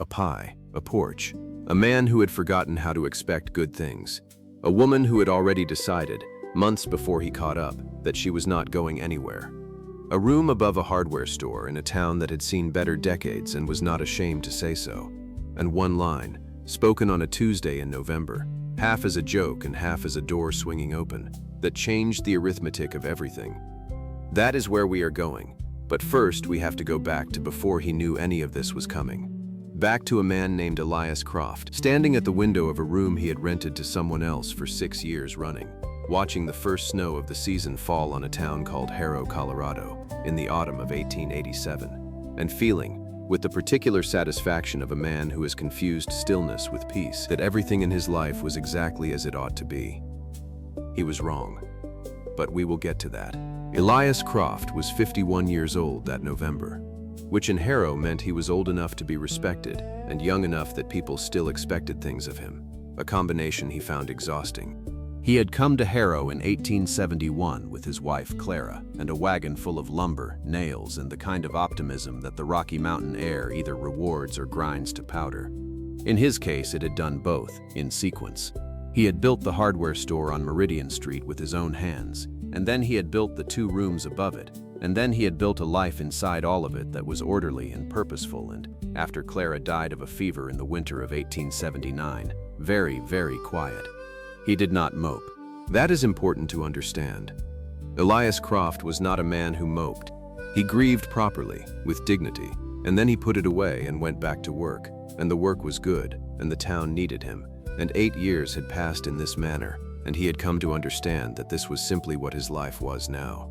a pie, a porch, a man who had forgotten how to expect good things, a woman who had already decided, months before he caught up, that she was not going anywhere. A room above a hardware store in a town that had seen better decades and was not ashamed to say so. And one line, spoken on a Tuesday in November, half as a joke and half as a door swinging open, that changed the arithmetic of everything. That is where we are going, but first we have to go back to before he knew any of this was coming. Back to a man named Elias Croft, standing at the window of a room he had rented to someone else for 6 years running, watching the first snow of the season fall on a town called Harrow, Colorado, in the autumn of 1887, and feeling, with the particular satisfaction of a man who has confused stillness with peace, that everything in his life was exactly as it ought to be. He was wrong, but we will get to that. Elias Croft was 51 years old that November, which in Harrow meant he was old enough to be respected and young enough that people still expected things of him, a combination he found exhausting. He had come to Harrow in 1871 with his wife Clara and a wagon full of lumber, nails, and the kind of optimism that the Rocky Mountain air either rewards or grinds to powder. In his case, it had done both, in sequence. He had built the hardware store on Meridian Street with his own hands, and then he had built the 2 rooms above it, and then he had built a life inside all of it that was orderly and purposeful and, after Clara died of a fever in the winter of 1879, very, very quiet. He did not mope. That is important to understand. Elias Croft was not a man who moped. He grieved properly, with dignity, and then he put it away and went back to work, and the work was good, and the town needed him, and 8 years had passed in this manner, and he had come to understand that this was simply what his life was now.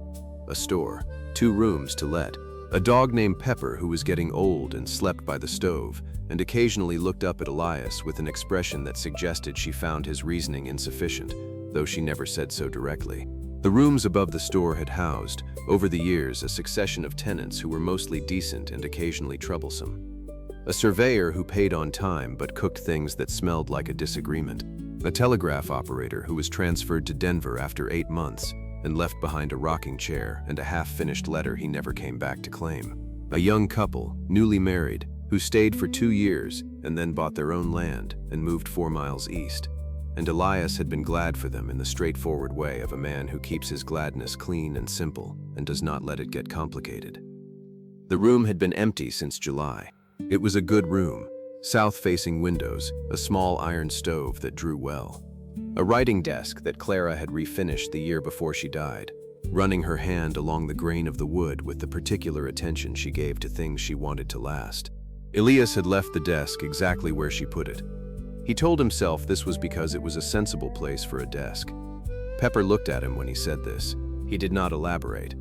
A store, 2 rooms to let, a dog named Pepper who was getting old and slept by the stove, and occasionally looked up at Elias with an expression that suggested she found his reasoning insufficient, though she never said so directly. The rooms above the store had housed, over the years, a succession of tenants who were mostly decent and occasionally troublesome. A surveyor who paid on time but cooked things that smelled like a disagreement. A telegraph operator who was transferred to Denver after 8 months and left behind a rocking chair and a half-finished letter he never came back to claim. A young couple, newly married, who stayed for 2 years and then bought their own land and moved 4 miles east. And Elias had been glad for them in the straightforward way of a man who keeps his gladness clean and simple and does not let it get complicated. The room had been empty since July. It was a good room, south-facing windows, a small iron stove that drew well, a writing desk that Clara had refinished the year before she died, running her hand along the grain of the wood with the particular attention she gave to things she wanted to last. Elias had left the desk exactly where she put it. He told himself this was because it was a sensible place for a desk. Pepper looked at him when he said this. He did not elaborate.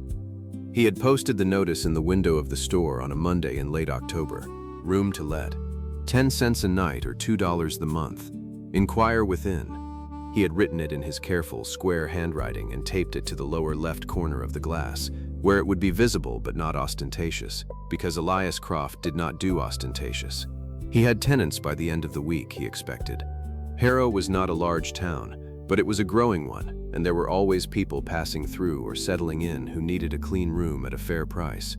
He had posted the notice in the window of the store on a Monday in late October. Room to let. 10 cents a night or $2 the month. Inquire within. He had written it in his careful, square handwriting and taped it to the lower left corner of the glass, where it would be visible but not ostentatious, because Elias Croft did not do ostentatious. He had tenants by the end of the week, he expected. Harrow was not a large town, but it was a growing one, and there were always people passing through or settling in who needed a clean room at a fair price.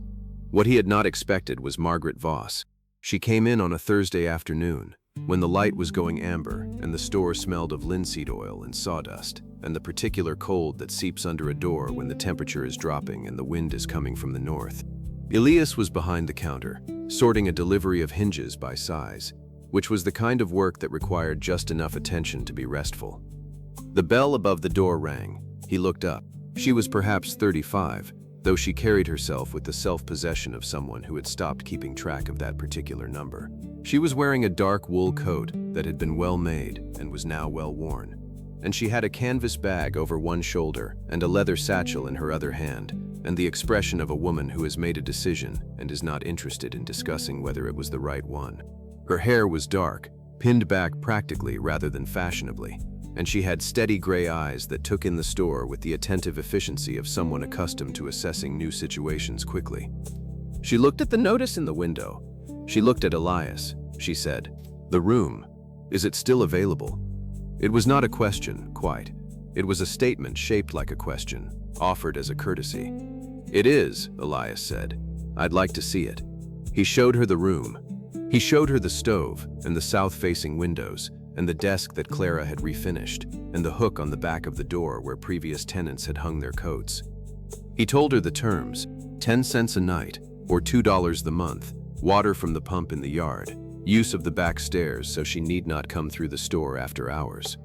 What he had not expected was Margaret Voss. She came in on a Thursday afternoon, when the light was going amber and the store smelled of linseed oil and sawdust, and the particular cold that seeps under a door when the temperature is dropping and the wind is coming from the north. Elias was behind the counter, sorting a delivery of hinges by size, which was the kind of work that required just enough attention to be restful. The bell above the door rang. He looked up. She was perhaps 35, though she carried herself with the self-possession of someone who had stopped keeping track of that particular number. She was wearing a dark wool coat that had been well made and was now well worn, and she had a canvas bag over one shoulder and a leather satchel in her other hand, and the expression of a woman who has made a decision and is not interested in discussing whether it was the right one. Her hair was dark, pinned back practically rather than fashionably, and she had steady gray eyes that took in the store with the attentive efficiency of someone accustomed to assessing new situations quickly. She looked at the notice in the window. She looked at Elias. She said, "The room, is it still available?" It was not a question, quite. It was a statement shaped like a question, offered as a courtesy. "It is," Elias said. "I'd like to see it." He showed her the room. He showed her the stove and the south-facing windows and the desk that Clara had refinished and the hook on the back of the door where previous tenants had hung their coats. He told her the terms: 10 cents a night or $2 the month, water from the pump in the yard, use of the back stairs so she need not come through the store after hours.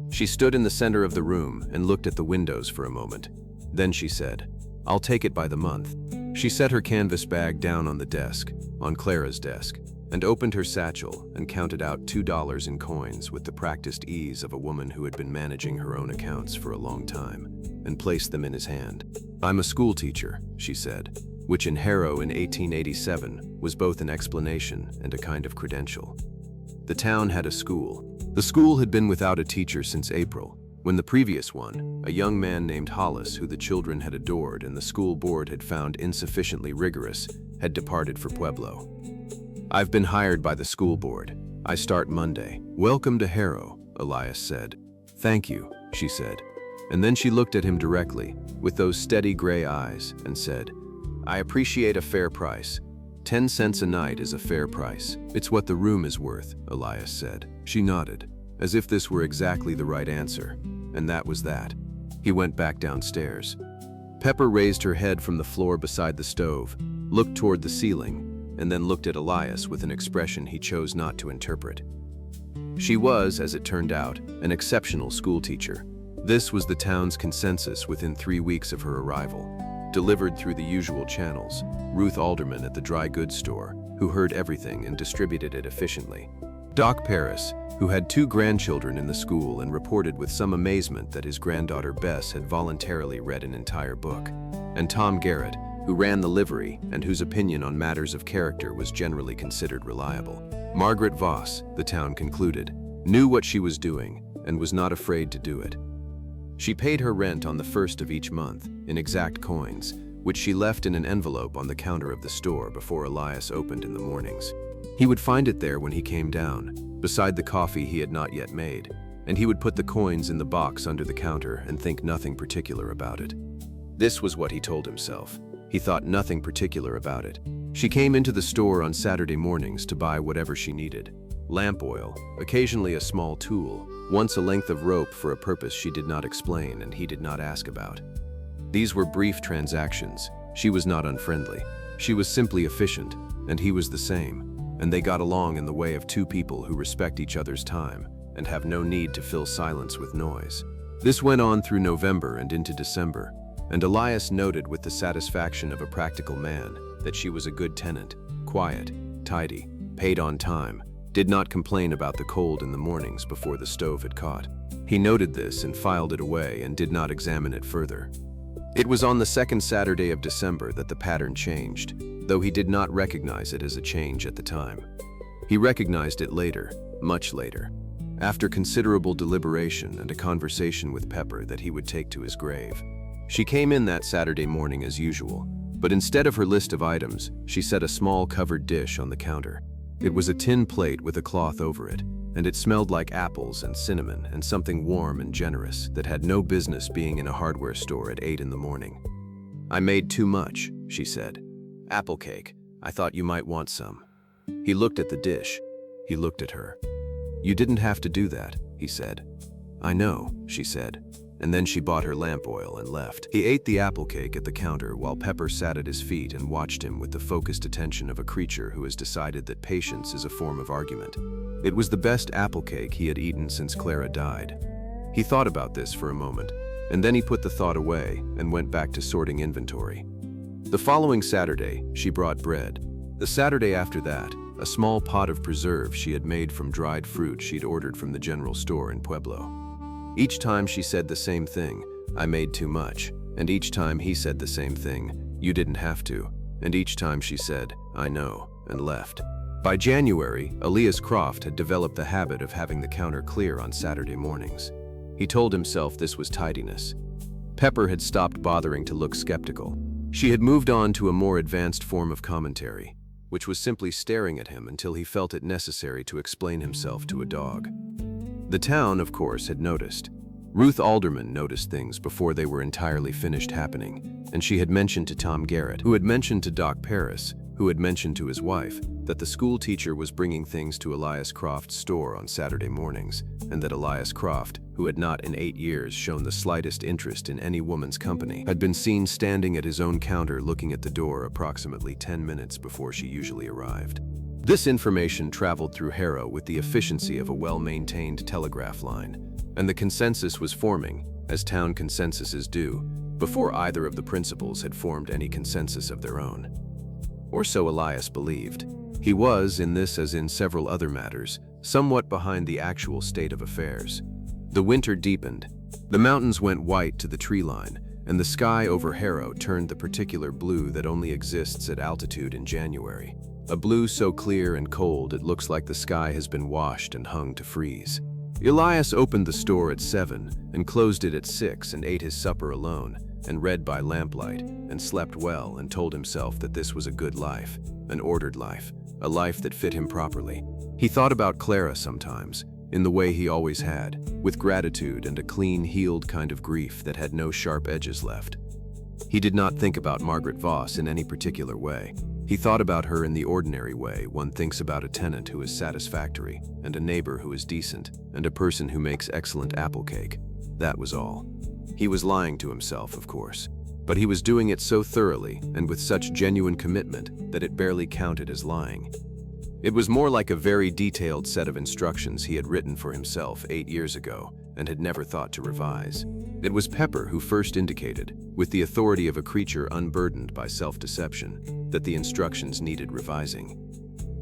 She stood in the center of the room and looked at the windows for a moment. Then she said, "I'll take it by the month." She set her canvas bag down on the desk, on Clara's desk, and opened her satchel and counted out $2 in coins with the practiced ease of a woman who had been managing her own accounts for a long time, and placed them in his hand. "I'm a school teacher," she said, which in Harrow in 1887 was both an explanation and a kind of credential. The town had a school. The school had been without a teacher since April, when the previous one, a young man named Hollis, who the children had adored and the school board had found insufficiently rigorous, had departed for Pueblo. "I've been hired by the school board. I start Monday." "Welcome to Harrow," Elias said. "Thank you," she said. And then she looked at him directly, with those steady gray eyes, and said, "I appreciate a fair price. 10 cents a night is a fair price. It's what the room is worth," Elias said. She nodded, as if this were exactly the right answer, and that was that. He went back downstairs. Pepper raised her head from the floor beside the stove, looked toward the ceiling, and then looked at Elias with an expression he chose not to interpret. She was, as it turned out, an exceptional schoolteacher. This was the town's consensus within 3 weeks of her arrival. Delivered through the usual channels, Ruth Aldren at the dry goods store, who heard everything and distributed it efficiently. Doc Paris, who had 2 grandchildren in the school and reported with some amazement that his granddaughter Bess had voluntarily read an entire book. And Tom Garrett, who ran the livery and whose opinion on matters of character was generally considered reliable. Margaret Voss, the town concluded, knew what she was doing and was not afraid to do it. She paid her rent on the 1st of each month, in exact coins, which she left in an envelope on the counter of the store before Elias opened in the mornings. He would find it there when he came down, beside the coffee he had not yet made, and he would put the coins in the box under the counter and think nothing particular about it. This was what he told himself. He thought nothing particular about it. She came into the store on Saturday mornings to buy whatever she needed. Lamp oil, occasionally a small tool, once a length of rope for a purpose she did not explain and he did not ask about. These were brief transactions. She was not unfriendly. She was simply efficient, and he was the same, and they got along in the way of 2 people who respect each other's time and have no need to fill silence with noise. This went on through November and into December, and Elias noted with the satisfaction of a practical man that she was a good tenant, quiet, tidy, paid on time, did not complain about the cold in the mornings before the stove had caught. He noted this and filed it away and did not examine it further. It was on the 2nd Saturday of December that the pattern changed, though he did not recognize it as a change at the time. He recognized it later, much later, after considerable deliberation and a conversation with Pepper that he would take to his grave. She came in that Saturday morning as usual, but instead of her list of items, she set a small covered dish on the counter. It was a tin plate with a cloth over it, and it smelled like apples and cinnamon and something warm and generous that had no business being in a hardware store at 8 in the morning. "I made too much," she said. "Apple cake. I thought you might want some." He looked at the dish. He looked at her. "You didn't have to do that," he said. "I know," she said. And then she bought her lamp oil and left. He ate the apple cake at the counter while Pepper sat at his feet and watched him with the focused attention of a creature who has decided that patience is a form of argument. It was the best apple cake he had eaten since Clara died. He thought about this for a moment, and then he put the thought away and went back to sorting inventory. The following Saturday, she brought bread. The Saturday after that, a small pot of preserve she had made from dried fruit she'd ordered from the general store in Pueblo. Each time she said the same thing, "I made too much," and each time he said the same thing, "You didn't have to," and each time she said, "I know," and left. By January, James Croft had developed the habit of having the counter clear on Saturday mornings. He told himself this was tidiness. Pepper had stopped bothering to look skeptical. She had moved on to a more advanced form of commentary, which was simply staring at him until he felt it necessary to explain himself to a dog. The town, of course, had noticed. Ruth Aldren noticed things before they were entirely finished happening, and she had mentioned to Tom Garrett, who had mentioned to Doc Paris, who had mentioned to his wife that the school teacher was bringing things to Elias Croft's store on Saturday mornings, and that Elias Croft, who had not in 8 years shown the slightest interest in any woman's company, had been seen standing at his own counter looking at the door approximately 10 minutes before she usually arrived. This information traveled through Harrow with the efficiency of a well-maintained telegraph line, and the consensus was forming, as town consensuses do, before either of the principals had formed any consensus of their own. Or so Elias believed. He was, in this as in several other matters, somewhat behind the actual state of affairs. The winter deepened. The mountains went white to the tree line, and the sky over Harrow turned the particular blue that only exists at altitude in January. A blue so clear and cold it looks like the sky has been washed and hung to freeze. Elias opened the store at 7 and closed it at 6 and ate his supper alone, and read by lamplight, and slept well and told himself that this was a good life, an ordered life, a life that fit him properly. He thought about Clara sometimes, in the way he always had, with gratitude and a clean, healed kind of grief that had no sharp edges left. He did not think about Margaret Voss in any particular way. He thought about her in the ordinary way one thinks about a tenant who is satisfactory, and a neighbor who is decent, and a person who makes excellent apple cake. That was all. He was lying to himself, of course, but he was doing it so thoroughly and with such genuine commitment that it barely counted as lying. It was more like a very detailed set of instructions he had written for himself 8 years ago and had never thought to revise. It was Pepper who first indicated, with the authority of a creature unburdened by self-deception, that the instructions needed revising.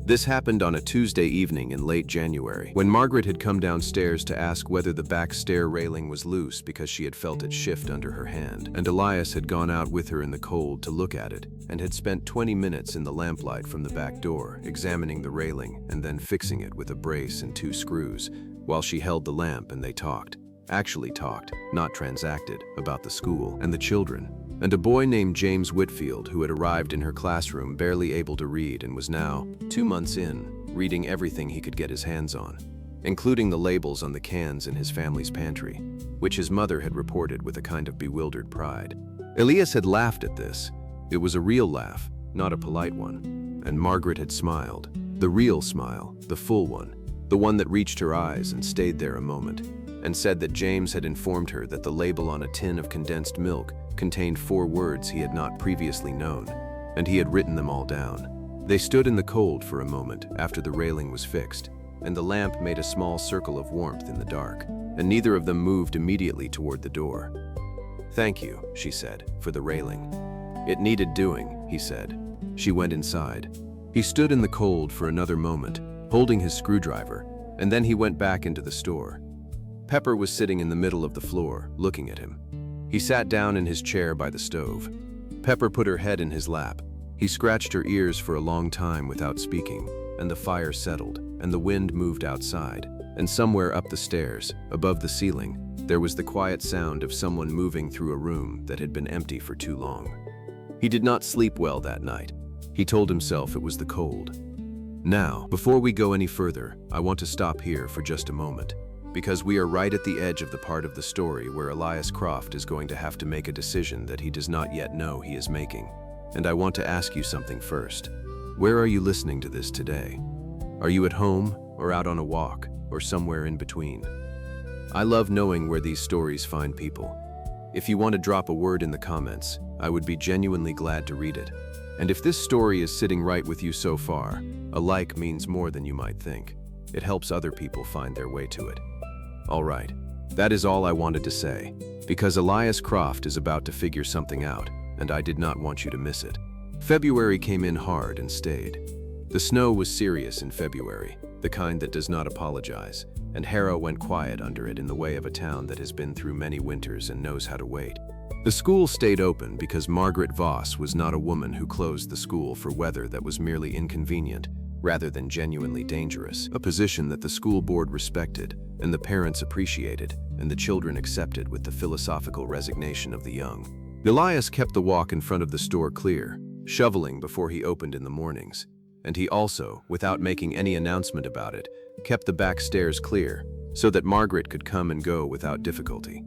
This happened on a Tuesday evening in late January, when Margaret had come downstairs to ask whether the back stair railing was loose because she had felt it shift under her hand, and Elias had gone out with her in the cold to look at it, and had spent 20 minutes in the lamplight from the back door, examining the railing and then fixing it with a brace and 2 screws, while she held the lamp and they talked. Actually talked, not transacted, about the school and the children, and a boy named James Whitfield who had arrived in her classroom barely able to read and was now, 2 months in, reading everything he could get his hands on, including the labels on the cans in his family's pantry, which his mother had reported with a kind of bewildered pride. Elias had laughed at this. It was a real laugh, not a polite one, and Margaret had smiled. The real smile, the full one, the one that reached her eyes and stayed there a moment, and said that James had informed her that the label on a tin of condensed milk contained 4 words he had not previously known, and he had written them all down. They stood in the cold for a moment after the railing was fixed, and the lamp made a small circle of warmth in the dark, and neither of them moved immediately toward the door. "Thank you," she said, "for the railing." "It needed doing," he said. She went inside. He stood in the cold for another moment, holding his screwdriver, and then he went back into the store. Pepper was sitting in the middle of the floor, looking at him. He sat down in his chair by the stove. Pepper put her head in his lap. He scratched her ears for a long time without speaking, and the fire settled, and the wind moved outside, and somewhere up the stairs, above the ceiling, there was the quiet sound of someone moving through a room that had been empty for too long. He did not sleep well that night. He told himself it was the cold. Now, before we go any further, I want to stop here for just a moment, because we are right at the edge of the part of the story where Elias Croft is going to have to make a decision that he does not yet know he is making. And I want to ask you something first. Where are you listening to this today? Are you at home, or out on a walk, or somewhere in between? I love knowing where these stories find people. If you want to drop a word in the comments, I would be genuinely glad to read it. And if this story is sitting right with you so far, a like means more than you might think. It helps other people find their way to it. All right, that is all I wanted to say, because Elias Croft is about to figure something out, and I did not want you to miss it. February came in hard and stayed. The snow was serious in February, the kind that does not apologize, and Harrow went quiet under it in the way of a town that has been through many winters and knows how to wait. The school stayed open because Margaret Voss was not a woman who closed the school for weather that was merely inconvenient, rather than genuinely dangerous, a position that the school board respected, and the parents appreciated, and the children accepted with the philosophical resignation of the young. Elias kept the walk in front of the store clear, shoveling before he opened in the mornings, and he also, without making any announcement about it, kept the back stairs clear, so that Margaret could come and go without difficulty.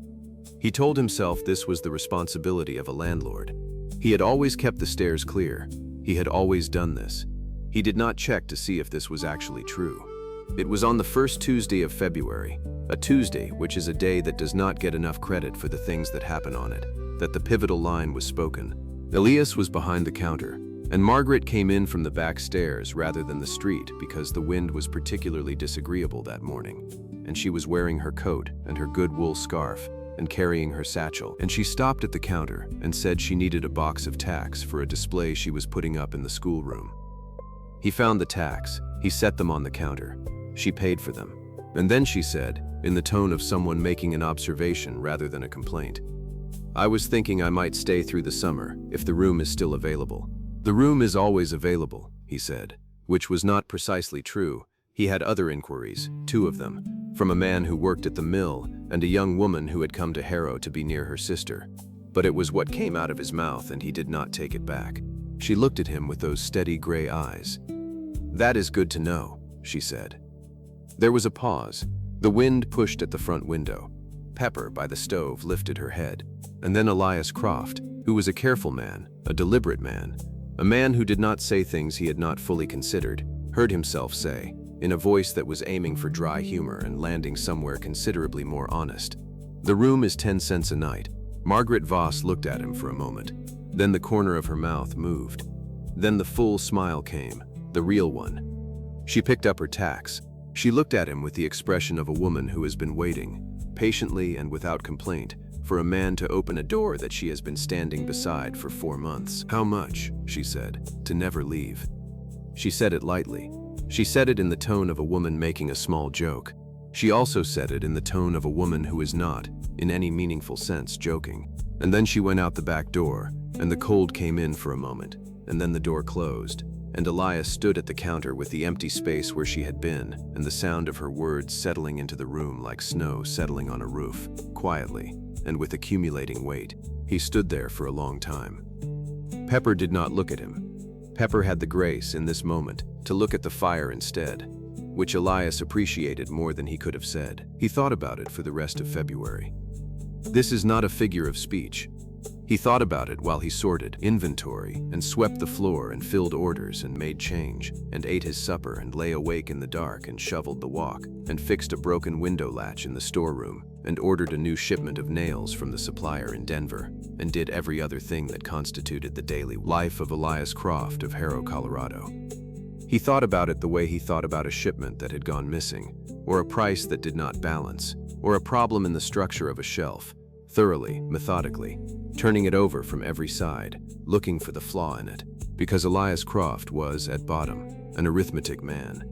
He told himself this was the responsibility of a landlord. He had always kept the stairs clear. He had always done this. He did not check to see if this was actually true. It was on the first Tuesday of February, a Tuesday which is a day that does not get enough credit for the things that happen on it, that the pivotal line was spoken. Elias was behind the counter, and Margaret came in from the back stairs rather than the street because the wind was particularly disagreeable that morning, and she was wearing her coat and her good wool scarf and carrying her satchel, and she stopped at the counter and said she needed a box of tacks for a display she was putting up in the schoolroom. He found the tacks, he set them on the counter. She paid for them. And then she said, in the tone of someone making an observation rather than a complaint, "I was thinking I might stay through the summer, if the room is still available." "The room is always available," he said, which was not precisely true. He had other inquiries, 2 of them, from a man who worked at the mill and a young woman who had come to Harrow to be near her sister. But it was what came out of his mouth, and he did not take it back. She looked at him with those steady gray eyes. "That is good to know," she said. There was a pause. The wind pushed at the front window. Pepper, by the stove, lifted her head. And then Elias Croft, who was a careful man, a deliberate man, a man who did not say things he had not fully considered, heard himself say, in a voice that was aiming for dry humor and landing somewhere considerably more honest, "The room is 10 cents a night." Margaret Voss looked at him for a moment. Then the corner of her mouth moved. Then the full smile came, the real one. She picked up her tacks. She looked at him with the expression of a woman who has been waiting, patiently and without complaint, for a man to open a door that she has been standing beside for 4 months. "How much?" she said, "to never leave." She said it lightly. She said it in the tone of a woman making a small joke. She also said it in the tone of a woman who is not, in any meaningful sense, joking. And then she went out the back door, and the cold came in for a moment, and then the door closed, and Elias stood at the counter with the empty space where she had been, and the sound of her words settling into the room like snow settling on a roof, quietly, and with accumulating weight. He stood there for a long time. Pepper did not look at him. Pepper had the grace, in this moment, to look at the fire instead, which Elias appreciated more than he could have said. He thought about it for the rest of February. This is not a figure of speech. He thought about it while he sorted inventory and swept the floor and filled orders and made change and ate his supper and lay awake in the dark and shoveled the walk and fixed a broken window latch in the storeroom and ordered a new shipment of nails from the supplier in Denver and did every other thing that constituted the daily life of Elias Croft of Harrow, Colorado. He thought about it the way he thought about a shipment that had gone missing, or a price that did not balance, or a problem in the structure of a shelf, thoroughly, methodically, turning it over from every side, looking for the flaw in it, because Elias Croft was, at bottom, an arithmetic man.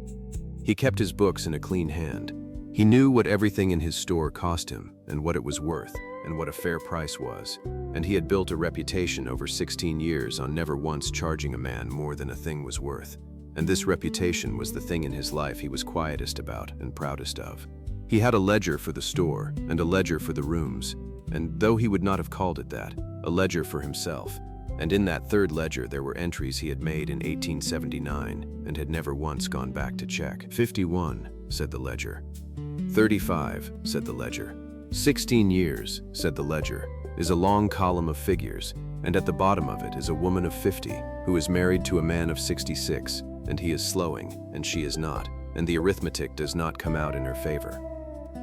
He kept his books in a clean hand. He knew what everything in his store cost him, and what it was worth, and what a fair price was, and he had built a reputation over 16 years on never once charging a man more than a thing was worth. And this reputation was the thing in his life he was quietest about and proudest of. He had a ledger for the store, and a ledger for the rooms, and though he would not have called it that, a ledger for himself. And in that third ledger there were entries he had made in 1879 and had never once gone back to check. 51, said the ledger. 35, said the ledger. 16 years, said the ledger, is a long column of figures, and at the bottom of it is a woman of 50 who is married to a man of 66, and he is slowing, and she is not, and the arithmetic does not come out in her favor.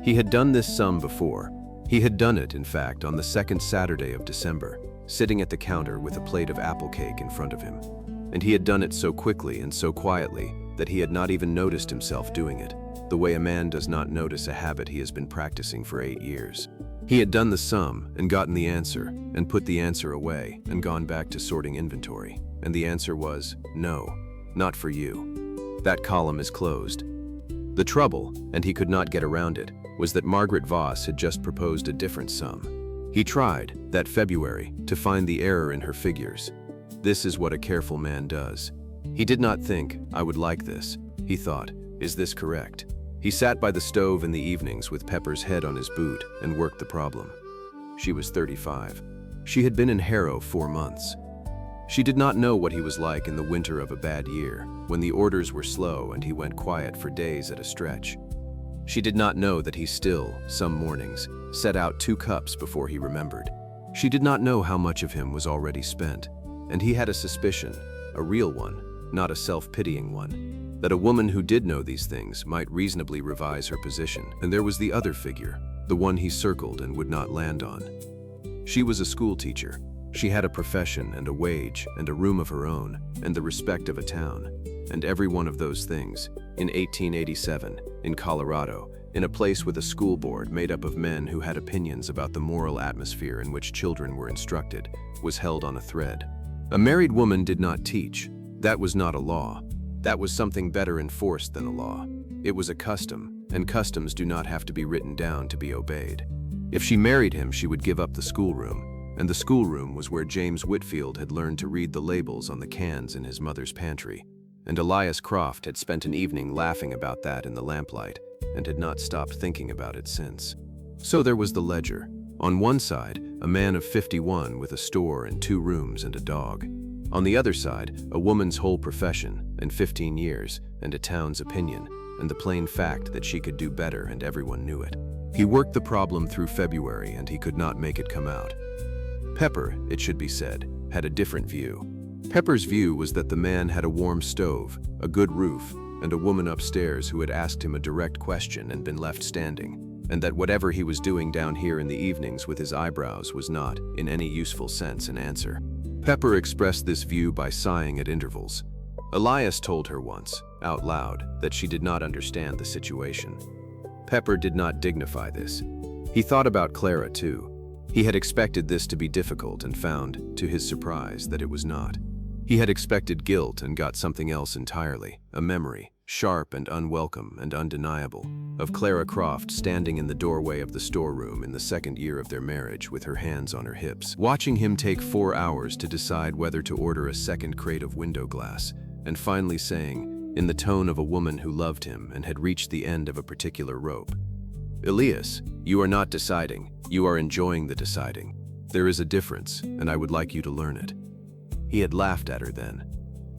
He had done this sum before. He had done it, in fact, on the second Saturday of December, sitting at the counter with a plate of apple cake in front of him. And he had done it so quickly and so quietly that he had not even noticed himself doing it, the way a man does not notice a habit he has been practicing for 8 years. He had done the sum and gotten the answer and put the answer away and gone back to sorting inventory. And the answer was, no, not for you. That column is closed. The trouble, and he could not get around it, was that Margaret Voss had just proposed a different sum. He tried, that February, to find the error in her figures. This is what a careful man does. He did not think, I would like this. He thought, is this correct? He sat by the stove in the evenings with Pepper's head on his boot and worked the problem. She was 35. She had been in Harrow 4 months. She did not know what he was like in the winter of a bad year, when the orders were slow and he went quiet for days at a stretch. She did not know that he still, some mornings, set out 2 cups before he remembered. She did not know how much of him was already spent, and he had a suspicion, a real one, not a self-pitying one. That a woman who did know these things might reasonably revise her position. And there was the other figure, the one he circled and would not land on. She was a school teacher. She had a profession and a wage and a room of her own and the respect of a town. And every one of those things, in 1887, in Colorado, in a place with a school board made up of men who had opinions about the moral atmosphere in which children were instructed, was held on a thread. A married woman did not teach. That was not a law. That was something better enforced than a law. It was a custom, and customs do not have to be written down to be obeyed. If she married him, she would give up the schoolroom, and the schoolroom was where James Whitfield had learned to read the labels on the cans in his mother's pantry. And Elias Croft had spent an evening laughing about that in the lamplight, and had not stopped thinking about it since. So there was the ledger. On one side, a man of 51 with a store and 2 rooms and a dog. On the other side, a woman's whole profession and 15 years and a town's opinion and the plain fact that she could do better and everyone knew it. He worked the problem through February and he could not make it come out. Pepper, it should be said, had a different view. Pepper's view was that the man had a warm stove, a good roof, and a woman upstairs who had asked him a direct question and been left standing, and that whatever he was doing down here in the evenings with his eyebrows was not, in any useful sense, an answer. Pepper expressed this view by sighing at intervals. Elias told her once, out loud, that she did not understand the situation. Pepper did not dignify this. He thought about Clara too. He had expected this to be difficult and found, to his surprise, that it was not. He had expected guilt and got something else entirely, a memory, sharp and unwelcome and undeniable, of Clara Croft standing in the doorway of the storeroom in the 2nd year of their marriage with her hands on her hips, watching him take 4 hours to decide whether to order a 2nd crate of window glass, and finally saying, in the tone of a woman who loved him and had reached the end of a particular rope, "Elias, you are not deciding, you are enjoying the deciding. There is a difference, and I would like you to learn it." He had laughed at her then.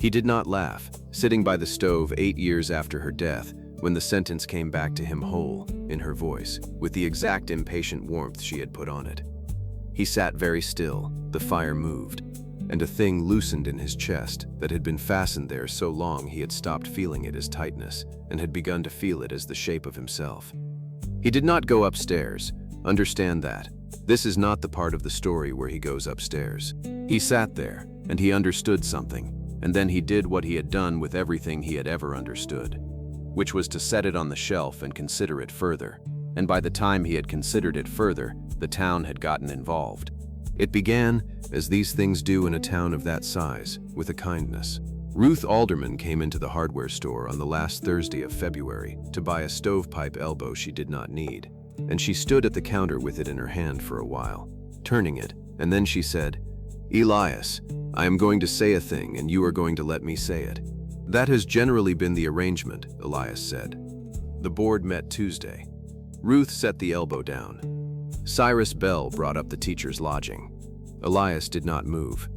He did not laugh, sitting by the stove 8 years after her death, when the sentence came back to him whole, in her voice, with the exact impatient warmth she had put on it. He sat very still, the fire moved, and a thing loosened in his chest that had been fastened there so long he had stopped feeling it as tightness, and had begun to feel it as the shape of himself. He did not go upstairs. Understand that. This is not the part of the story where he goes upstairs. He sat there, and he understood something, and then he did what he had done with everything he had ever understood, which was to set it on the shelf and consider it further. And by the time he had considered it further, the town had gotten involved. It began, as these things do in a town of that size, with a kindness. Ruth Aldren came into the hardware store on the last Thursday of February to buy a stovepipe elbow she did not need, and she stood at the counter with it in her hand for a while, turning it, and then she said, "Elias, I am going to say a thing and you are going to let me say it." "That has generally been the arrangement," Elias said. The board met Tuesday. Ruth set the elbow down. Cyrus Bell brought up the teacher's lodging. Elias did not move.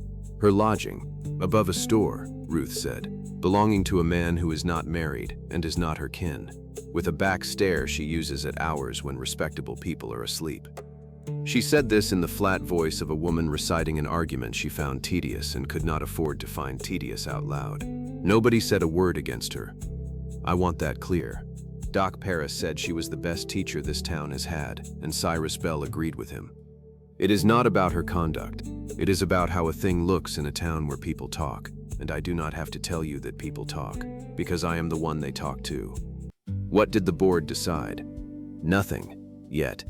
"Her lodging, above a store," Ruth said, "belonging to a man who is not married and is not her kin, with a back stair she uses at hours when respectable people are asleep." She said this in the flat voice of a woman reciting an argument she found tedious and could not afford to find tedious out loud. Nobody said a word against her. I want that clear. Doc Paris said she was the best teacher this town has had, and Cyrus Bell agreed with him. It is not about her conduct. It is about how a thing looks in a town where people talk, and I do not have to tell you that people talk, because I am the one they talk to. What did the board decide? Nothing, yet.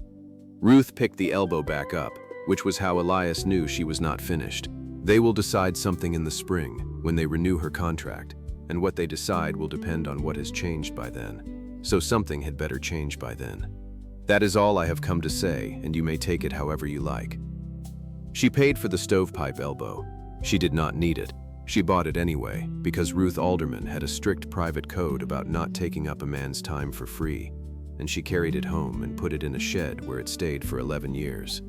Ruth picked the elbow back up, which was how Elias knew she was not finished. They will decide something in the spring, when they renew her contract, and what they decide will depend on what has changed by then. So something had better change by then. That is all I have come to say, and you may take it however you like. She paid for the stovepipe elbow. She did not need it. She bought it anyway, because Ruth Aldren had a strict private code about not taking up a man's time for free, and she carried it home and put it in a shed where it stayed for 11 years.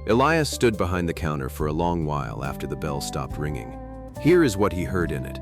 Elias stood behind the counter for a long while after the bell stopped ringing. Here is what he heard in it.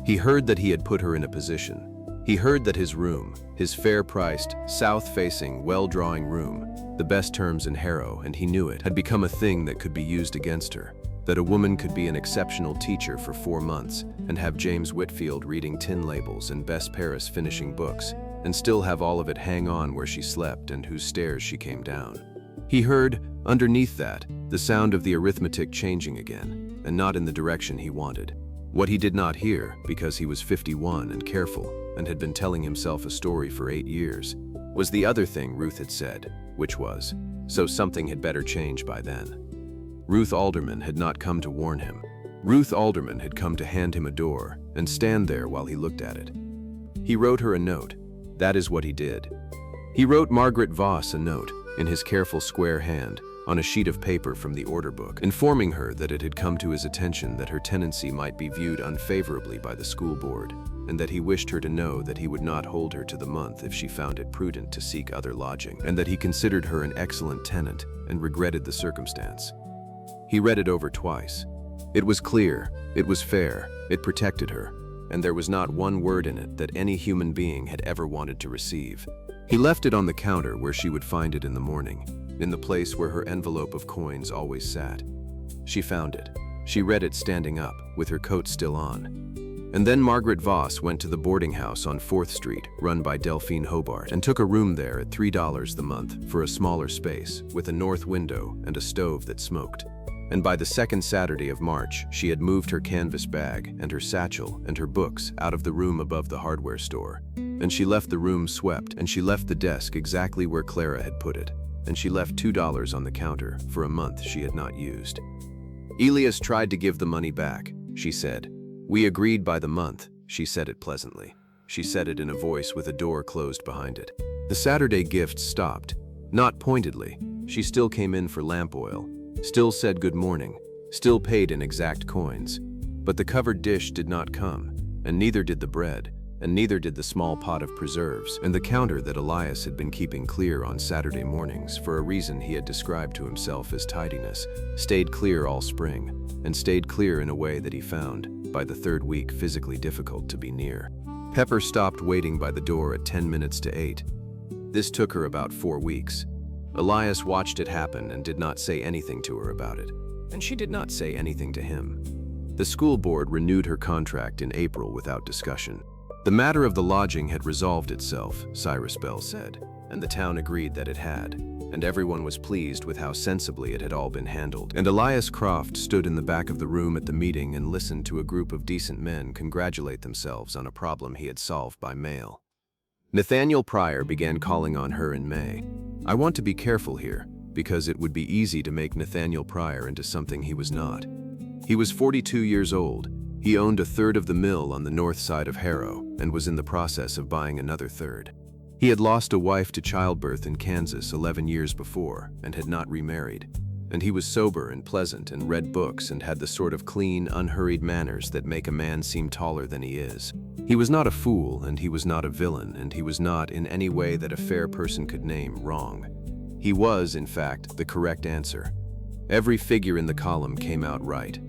He heard that he had put her in a position. He heard that his room, his fair-priced, south-facing, well-drawing room, the best terms in Harrow, and he knew it, had become a thing that could be used against her. that a woman could be an exceptional teacher for 4 months and have James Whitfield reading tin labels and Bess Paris finishing books, and still have all of it hang on where she slept and whose stairs she came down. He heard, underneath that, the sound of the arithmetic changing again, and not in the direction he wanted. What he did not hear, because he was 51 and careful, and had been telling himself a story for 8 years, was the other thing Ruth had said, which was, so something had better change by then. Ruth Aldren had not come to warn him. Ruth Aldren had come to hand him a door and stand there while he looked at it. He wrote her a note. That is what he did. He wrote Margaret Voss a note, in his careful square hand, on a sheet of paper from the order book, informing her that it had come to his attention that her tenancy might be viewed unfavorably by the school board, and that he wished her to know that he would not hold her to the month if she found it prudent to seek other lodging, and that he considered her an excellent tenant and regretted the circumstance. He read it over twice. It was clear, it was fair, it protected her, and there was not one word in it that any human being had ever wanted to receive. He left it on the counter where she would find it in the morning, in the place where her envelope of coins always sat. She found it. She read it standing up, with her coat still on. And then Margaret Voss went to the boarding house on 4th Street, run by Delphine Hobart, and took a room there at $3 the month for a smaller space, with a north window and a stove that smoked. And by the second Saturday of March, she had moved her canvas bag and her satchel and her books out of the room above the hardware store. And she left the room swept, and she left the desk exactly where Clara had put it, and she left $2 on the counter for a month she had not used. Elias tried to give the money back, she said. We agreed by the month, she said it pleasantly. She said it in a voice with a door closed behind it. The Saturday gifts stopped, not pointedly. She still came in for lamp oil, still said good morning, still paid in exact coins. But the covered dish did not come, and neither did the bread, and neither did the small pot of preserves, and the counter that Elias had been keeping clear on Saturday mornings for a reason he had described to himself as tidiness, stayed clear all spring, and stayed clear in a way that he found, by the 3rd week, physically difficult to be near. Pepper stopped waiting by the door at 10 minutes to 8. This took her about 4 weeks. Elias watched it happen and did not say anything to her about it, and she did not say anything to him. The school board renewed her contract in April without discussion. The matter of the lodging had resolved itself, Cyrus Bell said, and the town agreed that it had, and everyone was pleased with how sensibly it had all been handled. And Elias Croft stood in the back of the room at the meeting and listened to a group of decent men congratulate themselves on a problem he had solved by mail. Nathaniel Pryor began calling on her in May. I want to be careful here, because it would be easy to make Nathaniel Pryor into something he was not. He was 42 years old. He owned a third of the mill on the north side of Harrow and was in the process of buying another third. He had lost a wife to childbirth in Kansas 11 years before and had not remarried. And he was sober and pleasant and read books and had the sort of clean, unhurried manners that make a man seem taller than he is. He was not a fool, and he was not a villain, and he was not, in any way that a fair person could name, wrong. He was, in fact, the correct answer. Every figure in the column came out right.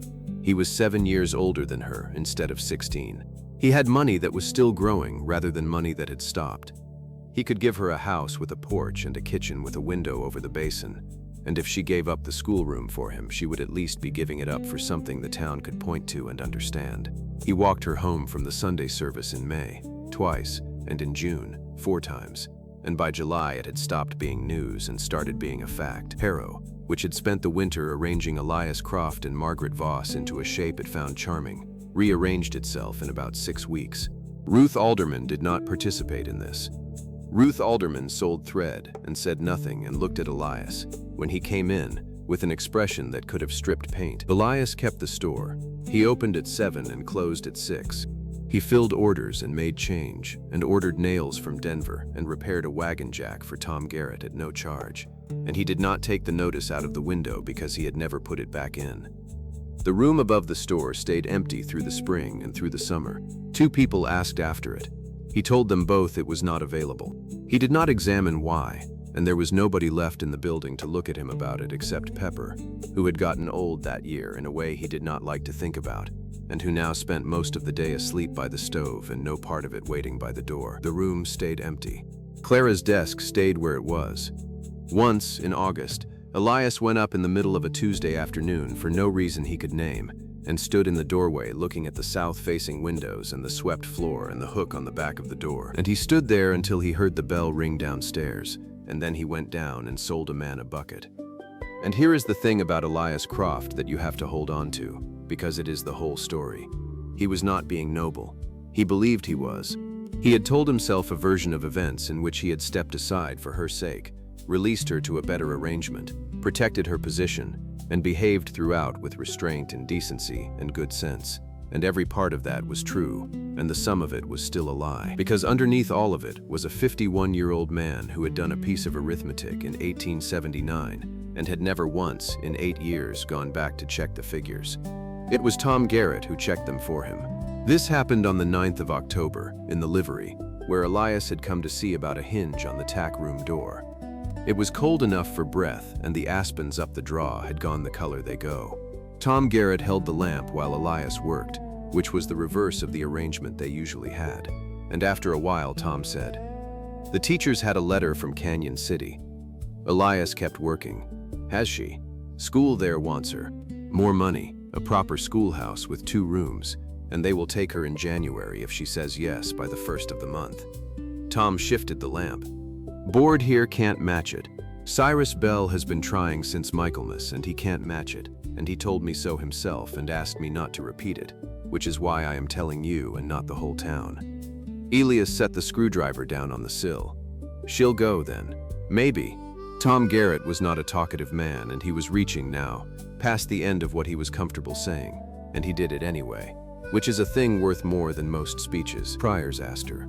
He was 7 years older than her instead of 16. He had money that was still growing rather than money that had stopped. He could give her a house with a porch and a kitchen with a window over the basin. And if she gave up the schoolroom for him, she would at least be giving it up for something the town could point to and understand. He walked her home from the Sunday service in May, twice, and in June, 4 times. And by July it had stopped being news and started being a fact. Harrow, which had spent the winter arranging Elias Croft and Margaret Voss into a shape it found charming, rearranged itself in about 6 weeks. Ruth Aldren did not participate in this. Ruth Aldren sold thread and said nothing and looked at Elias when he came in with an expression that could have stripped paint. Elias kept the store. He opened at 7 and closed at 6. He filled orders and made change and ordered nails from Denver and repaired a wagon jack for Tom Garrett at no charge. And he did not take the notice out of the window because he had never put it back in. The room above the store stayed empty through the spring and through the summer. 2 people asked after it. He told them both it was not available. He did not examine why, and there was nobody left in the building to look at him about it except Pepper, who had gotten old that year in a way he did not like to think about, and who now spent most of the day asleep by the stove and no part of it waiting by the door. The room stayed empty. Clara's desk stayed where it was. Once, in August, Elias went up in the middle of a Tuesday afternoon for no reason he could name, and stood in the doorway looking at the south-facing windows and the swept floor and the hook on the back of the door. And he stood there until he heard the bell ring downstairs, and then he went down and sold a man a bucket. And here is the thing about Elias Croft that you have to hold on to, because it is the whole story. He was not being noble. He believed he was. He had told himself a version of events in which he had stepped aside for her sake, released her to a better arrangement, protected her position, and behaved throughout with restraint and decency and good sense. And every part of that was true, and the sum of it was still a lie. Because underneath all of it was a 51-year-old man who had done a piece of arithmetic in 1879 and had never once, in 8 years, gone back to check the figures. It was Tom Garrett who checked them for him. This happened on the 9th of October, in the livery, where Elias had come to see about a hinge on the tack room door. It was cold enough for breath, and the aspens up the draw had gone the color they go. Tom Garrett held the lamp while Elias worked, which was the reverse of the arrangement they usually had. And after a while, Tom said, "The teachers had a letter from Canyon City." Elias kept working. "Has she? School there wants her. More money, a proper schoolhouse with 2 rooms, and they will take her in January if she says yes by the 1st of the month." Tom shifted the lamp. "Board here can't match it. Cyrus Bell has been trying since Michaelmas, and he can't match it, and he told me so himself and asked me not to repeat it, which is why I am telling you and not the whole town." Elias set the screwdriver down on the sill. "She'll go then. Maybe." Tom Garrett was not a talkative man, and he was reaching now, past the end of what he was comfortable saying, and he did it anyway, which is a thing worth more than most speeches. Priors asked her.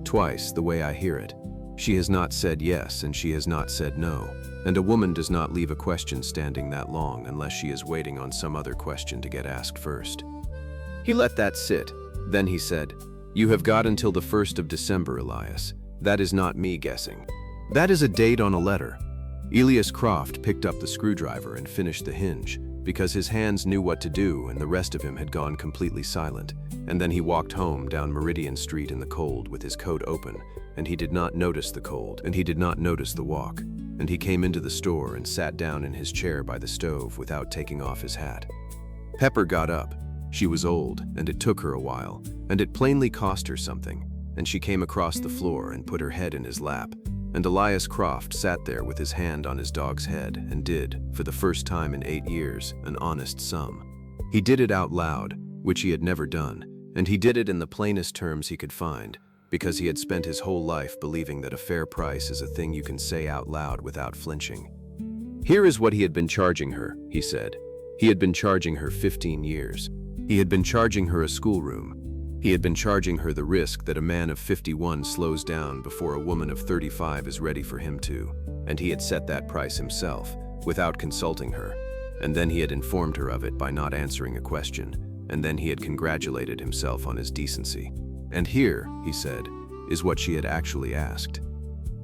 Twice, the way I hear it. She has not said yes, and she has not said no, and a woman does not leave a question standing that long unless she is waiting on some other question to get asked first. He let that sit. Then he said, "You have got until the 1st of December, Elias. That is not me guessing. That is a date on a letter." Elias Croft picked up the screwdriver and finished the hinge, because his hands knew what to do and the rest of him had gone completely silent. And then he walked home down Meridian Street in the cold with his coat open, and he did not notice the cold, and he did not notice the walk, and he came into the store and sat down in his chair by the stove without taking off his hat. Pepper got up. She was old, and it took her a while, and it plainly cost her something, and she came across the floor and put her head in his lap, and Elias Croft sat there with his hand on his dog's head and did, for the first time in 8 years, an honest sum. He did it out loud, which he had never done, and he did it in the plainest terms he could find, because he had spent his whole life believing that a fair price is a thing you can say out loud without flinching. Here is what he had been charging her, he said. He had been charging her 15 years. He had been charging her a schoolroom. He had been charging her the risk that a man of 51 slows down before a woman of 35 is ready for him to, and he had set that price himself, without consulting her, and then he had informed her of it by not answering a question, and then he had congratulated himself on his decency. And here, he said, is what she had actually asked.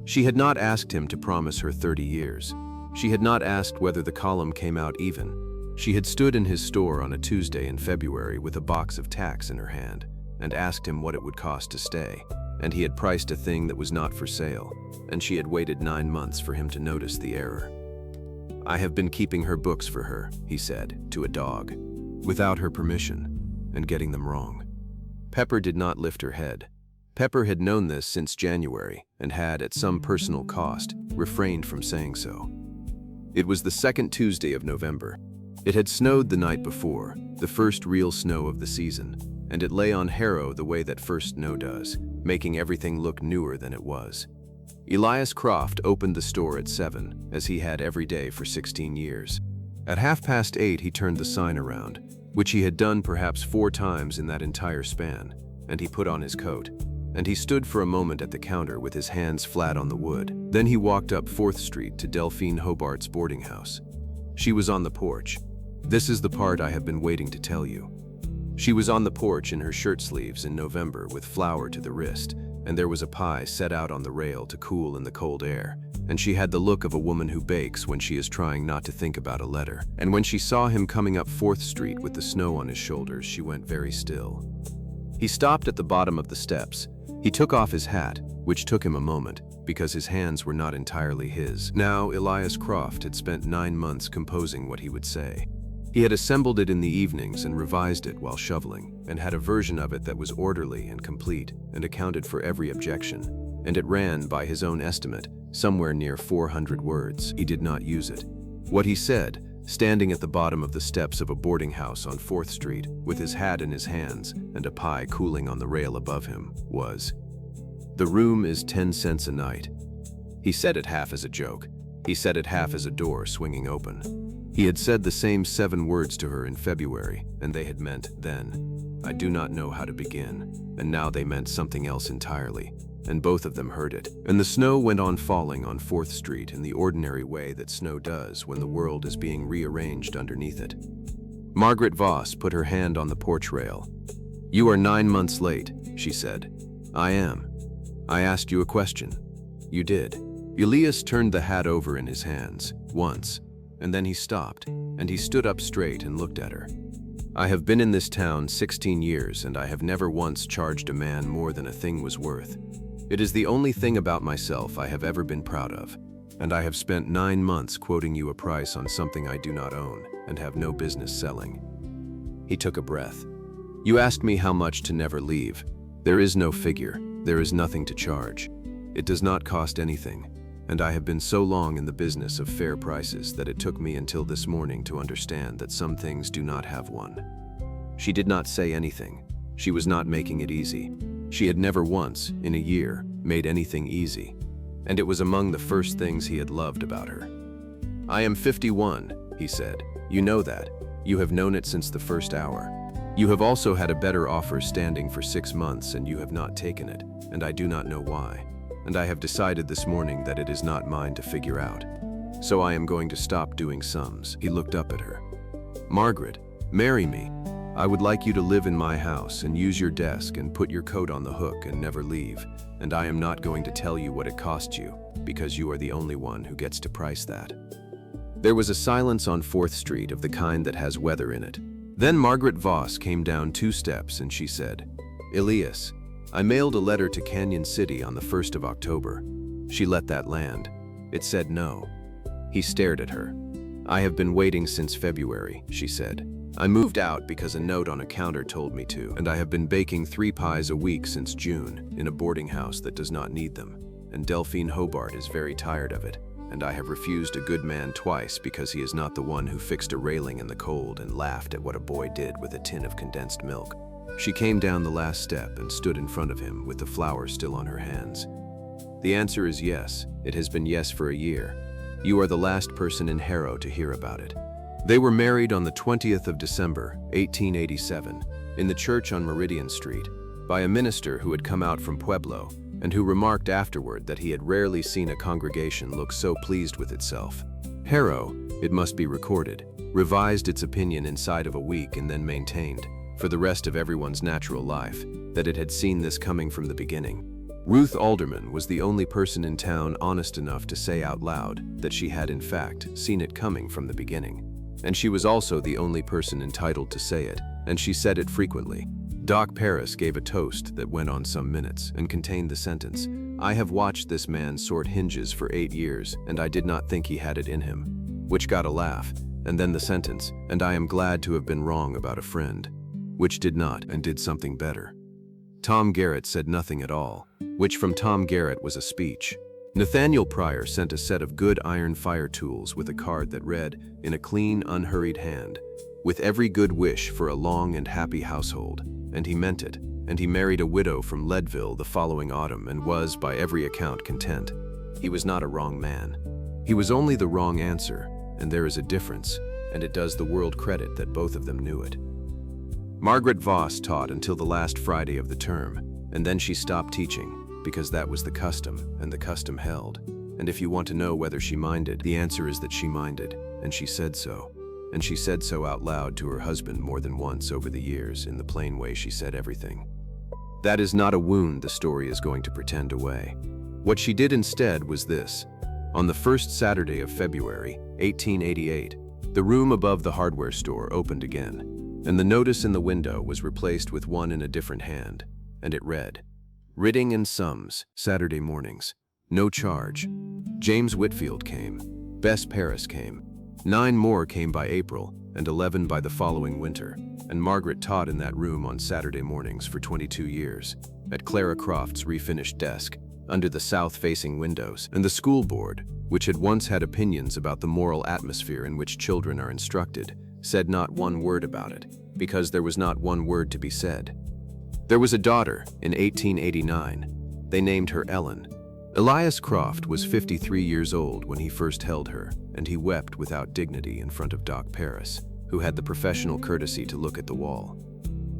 She had not asked him to promise her 30 years. She had not asked whether the column came out even. She had stood in his store on a Tuesday in February with a box of tacks in her hand, and asked him what it would cost to stay, and he had priced a thing that was not for sale, and she had waited 9 months for him to notice the error. "I have been keeping her books for her," he said, to a dog, without her permission, and getting them wrong. Pepper did not lift her head. Pepper had known this since January, and had, at some personal cost, refrained from saying so. It was the 2nd Tuesday of November. It had snowed the night before, the first real snow of the season, and it lay on Harrow the way that first snow does, making everything look newer than it was. Elias Croft opened the store at 7, as he had every day for 16 years. At 8:30 he turned the sign around, which he had done perhaps 4 times in that entire span, and he put on his coat, and he stood for a moment at the counter with his hands flat on the wood. Then he walked up 4th Street to Delphine Hobart's boarding house. She was on the porch. This is the part I have been waiting to tell you. She was on the porch in her shirt sleeves in November with flour to the wrist, and there was a pie set out on the rail to cool in the cold air, and she had the look of a woman who bakes when she is trying not to think about a letter. And when she saw him coming up 4th Street with the snow on his shoulders, she went very still. He stopped at the bottom of the steps. He took off his hat, which took him a moment, because his hands were not entirely his. Now, Elias Croft had spent 9 months composing what he would say. He had assembled it in the evenings and revised it while shoveling, and had a version of it that was orderly and complete and accounted for every objection. And it ran, by his own estimate, somewhere near 400 words. He did not use it. What he said, standing at the bottom of the steps of a boarding house on 4th Street, with his hat in his hands and a pie cooling on the rail above him, was, "The room is 10 cents a night." He said it half as a joke. He said it half as a door swinging open. He had said the same 7 words to her in February, and they had meant then, "I do not know how to begin," and now they meant something else entirely, and both of them heard it. And the snow went on falling on 4th Street in the ordinary way that snow does when the world is being rearranged underneath it. Margaret Voss put her hand on the porch rail. "You are 9 months late," she said. "I am. I asked you a question." "You did." Elias turned the hat over in his hands, once, and then he stopped, and he stood up straight and looked at her. "I have been in this town 16 years, and I have never once charged a man more than a thing was worth. It is the only thing about myself I have ever been proud of, and I have spent 9 months quoting you a price on something I do not own and have no business selling." He took a breath. "You asked me how much to never leave. There is no figure. There is nothing to charge. It does not cost anything. And I have been so long in the business of fair prices that it took me until this morning to understand that some things do not have one." She did not say anything. She was not making it easy. She had never once, in a year, made anything easy. And it was among the first things he had loved about her. "I am 51, he said. "You know that. You have known it since the first hour. You have also had a better offer standing for 6 months, and you have not taken it, and I do not know why. And I have decided this morning that it is not mine to figure out. So I am going to stop doing sums." He looked up at her. "Margaret, marry me. I would like you to live in my house and use your desk and put your coat on the hook and never leave. And I am not going to tell you what it costs you, because you are the only one who gets to price that." There was a silence on 4th Street of the kind that has weather in it. Then Margaret Voss came down 2 steps and she said, "Elias, I mailed a letter to Canyon City on the 1st of October. She let that land. It said no." He stared at her. "I have been waiting since February," she said. "I moved out because a note on a counter told me to, and I have been baking 3 pies a week since June in a boarding house that does not need them, and Delphine Hobart is very tired of it, and I have refused a good man twice because he is not the one who fixed a railing in the cold and laughed at what a boy did with a tin of condensed milk." She came down the last step and stood in front of him with the flower still on her hands. "The answer is yes. It has been yes for a year. You are the last person in Harrow to hear about it." They were married on the 20th of December, 1887, in the church on Meridian Street, by a minister who had come out from Pueblo, and who remarked afterward that he had rarely seen a congregation look so pleased with itself. Harrow, it must be recorded, revised its opinion inside of a week and then maintained, for the rest of everyone's natural life, that it had seen this coming from the beginning. Ruth Aldren was the only person in town honest enough to say out loud that she had in fact seen it coming from the beginning. And she was also the only person entitled to say it, and she said it frequently. Doc Paris gave a toast that went on some minutes and contained the sentence, "I have watched this man sort hinges for 8 years, and I did not think he had it in him," which got a laugh, and then the sentence, "And I am glad to have been wrong about a friend," which did not and did something better. Tom Garrett said nothing at all, which from Tom Garrett was a speech. Nathaniel Pryor sent a set of good iron fire tools with a card that read, in a clean, unhurried hand, "With every good wish for a long and happy household," and he meant it, and he married a widow from Leadville the following autumn and was, by every account, content. He was not a wrong man. He was only the wrong answer, and there is a difference, and it does the world credit that both of them knew it. Margaret Voss taught until the last Friday of the term, and then she stopped teaching, because that was the custom, and the custom held. And if you want to know whether she minded, the answer is that she minded, and she said so. And she said so out loud to her husband more than once over the years, in the plain way she said everything. That is not a wound the story is going to pretend away. What she did instead was this. On the first Saturday of February, 1888, the room above the hardware store opened again, and the notice in the window was replaced with one in a different hand, and it read, "Ridding and Sums, Saturday mornings. No charge. James Whitfield came. Bess Paris came. 9 more came by April, and 11 by the following winter, and Margaret taught in that room on Saturday mornings for 22 years, at Clara Croft's refinished desk, under the south-facing windows, and the school board, which had once had opinions about the moral atmosphere in which children are instructed, said not one word about it, because there was not one word to be said. There was a daughter in 1889. They named her Ellen. Elias Croft was 53 years old when he first held her, and he wept without dignity in front of Doc Paris, who had the professional courtesy to look at the wall.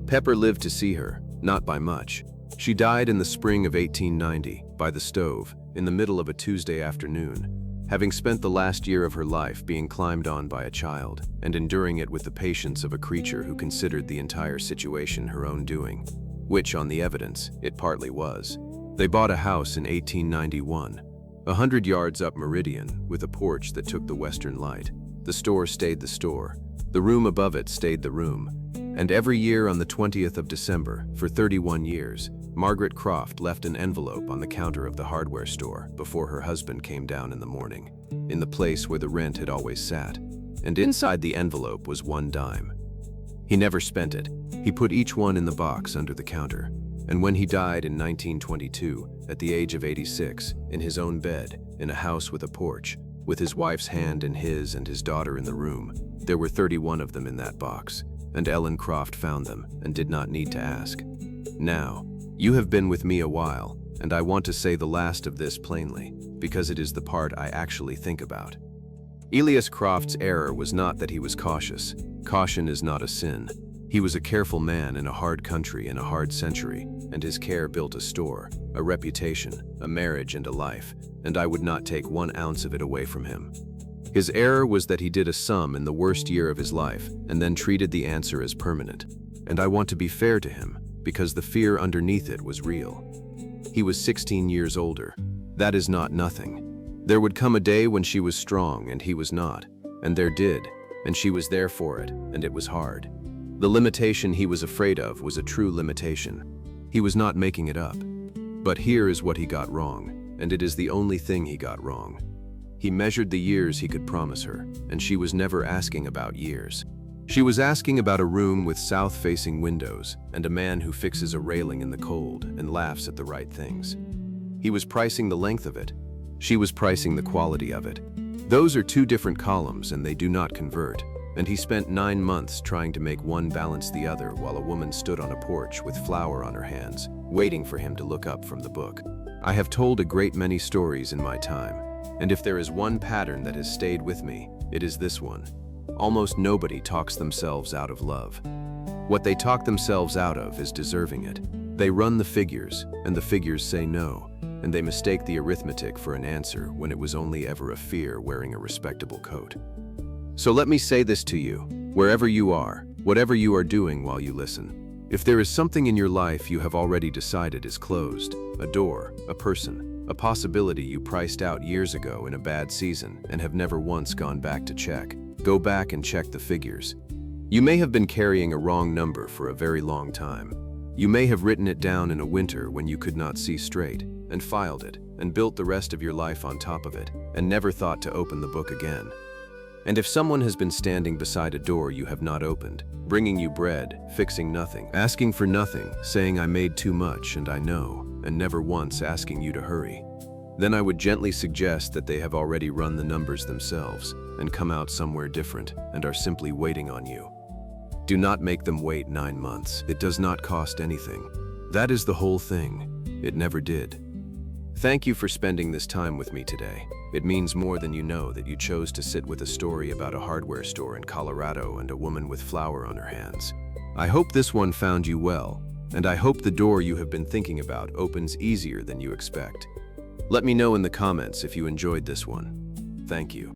Pepper lived to see her, not by much. She died in the spring of 1890, by the stove, in the middle of a Tuesday afternoon, having spent the last year of her life being climbed on by a child, and enduring it with the patience of a creature who considered the entire situation her own doing, which, on the evidence, it partly was. They bought a house in 1891, 100 yards up Meridian, with a porch that took the western light. The store stayed the store. The room above it stayed the room. And every year on the 20th of December, for 31 years, Margaret Croft left an envelope on the counter of the hardware store before her husband came down in the morning, in the place where the rent had always sat. And inside the envelope was 1 dime. He never spent it. He put each one in the box under the counter. And when he died in 1922, at the age of 86, in his own bed, in a house with a porch, with his wife's hand in his and his daughter in the room, there were 31 of them in that box, and Ellen Croft found them and did not need to ask. Now, you have been with me a while, and I want to say the last of this plainly, because it is the part I actually think about. Elias Croft's error was not that he was cautious. Caution is not a sin. He was a careful man in a hard country in a hard century, and his care built a store, a reputation, a marriage, and a life, and I would not take 1 ounce of it away from him. His error was that he did a sum in the worst year of his life, and then treated the answer as permanent. And I want to be fair to him, because the fear underneath it was real. He was 16 years older. That is not nothing. There would come a day when she was strong and he was not, and there did, and she was there for it, and it was hard. The limitation he was afraid of was a true limitation. He was not making it up. But here is what he got wrong, and it is the only thing he got wrong. He measured the years he could promise her, and she was never asking about years. She was asking about a room with south-facing windows and a man who fixes a railing in the cold and laughs at the right things. He was pricing the length of it. She was pricing the quality of it. Those are 2 different columns, and they do not convert. And he spent 9 months trying to make one balance the other while a woman stood on a porch with flour on her hands, waiting for him to look up from the book. I have told a great many stories in my time, and if there is one pattern that has stayed with me, it is this one. Almost nobody talks themselves out of love. What they talk themselves out of is deserving it. They run the figures, and the figures say no, and they mistake the arithmetic for an answer when it was only ever a fear wearing a respectable coat. So let me say this to you, wherever you are, whatever you are doing while you listen. If there is something in your life you have already decided is closed, a door, a person, a possibility you priced out years ago in a bad season and have never once gone back to check, go back and check the figures. You may have been carrying a wrong number for a very long time. You may have written it down in a winter when you could not see straight, and filed it, and built the rest of your life on top of it, and never thought to open the book again. And if someone has been standing beside a door you have not opened, bringing you bread, fixing nothing, asking for nothing, saying I made too much and I know, and never once asking you to hurry, then I would gently suggest that they have already run the numbers themselves and come out somewhere different and are simply waiting on you. Do not make them wait 9 months. It does not cost anything. That is the whole thing. It never did. Thank you for spending this time with me today. It means more than you know that you chose to sit with a story about a hardware store in Colorado and a woman with flour on her hands. I hope this one found you well, and I hope the door you have been thinking about opens easier than you expect. Let me know in the comments if you enjoyed this one. Thank you.